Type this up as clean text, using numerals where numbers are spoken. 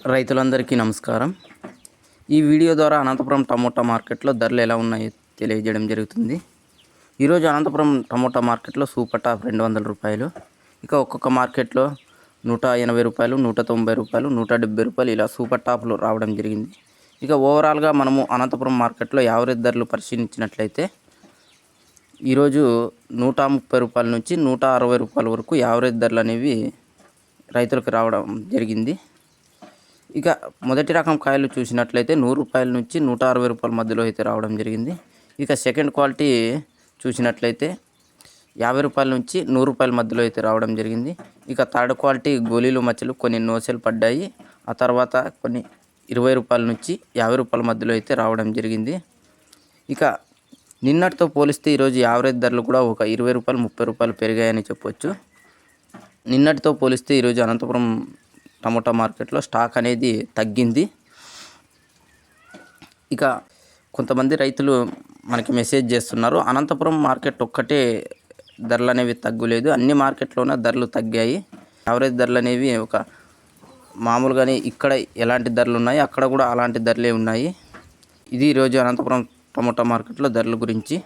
రైతులందరికీ నమస్కారం. ఈ వీడియో ద్వారా అనంతపురం టమోటా మార్కెట్లో ధరలు ఎలా ఉన్నాయో తెలియజేయడం జరుగుతుంది. ఈరోజు అనంతపురం టమోటా మార్కెట్లో సూపర్ టాప్ 200 రూపాయలు, ఇక ఒక్కొక్క మార్కెట్లో 180 రూపాయలు, 190 రూపాయలు, 170 రూపాయలు ఇలా సూపర్ టాప్లు రావడం జరిగింది. ఇక ఓవరాల్గా మనము అనంతపురం మార్కెట్లో యావరేజ్ ధరలు పరిశీలించినట్లయితే ఈరోజు 130 రూపాయల నుంచి 160 రూపాయల వరకు యావరేజ్ ధరలు అనేవి రైతులకు రావడం జరిగింది. ఇక మొదటి రకం కాయలు చూసినట్లయితే 100 రూపాయల నుంచి 160 రూపాయల మధ్యలో అయితే రావడం జరిగింది. ఇక సెకండ్ క్వాలిటీ చూసినట్లయితే 50 రూపాయల నుంచి 100 రూపాయల మధ్యలో అయితే రావడం జరిగింది. ఇక థర్డ్ క్వాలిటీ గోళీలు మచ్చలు కొన్ని నోసెలు పడ్డాయి. ఆ తర్వాత కొన్ని 20 రూపాయల నుంచి 50 రూపాయల మధ్యలో అయితే రావడం జరిగింది. ఇక నిన్నటితో పోలిస్తే ఈరోజు యావరేజ్ ధరలు కూడా ఒక 20 రూపాయలు 30 రూపాయలు పెరిగాయని చెప్పొచ్చు. నిన్నటితో పోలిస్తే ఈరోజు అనంతపురం టమోటా మార్కెట్లో స్టాక్ అనేది తగ్గింది. ఇక కొంతమంది రైతులు మనకి మెసేజ్ చేస్తున్నారు, అనంతపురం మార్కెట్ ఒక్కటే ధరలు అనేవి తగ్గులేదు, అన్ని మార్కెట్లోనే ధరలు తగ్గాయి, యావరేజ్ ధరలు అనేవి ఒక మామూలుగానే ఇక్కడ ఎలాంటి ధరలు ఉన్నాయి అక్కడ కూడా అలాంటి ధరలే ఉన్నాయి. ఇది ఈరోజు అనంతపురం టమోటా మార్కెట్లో ధరల గురించి.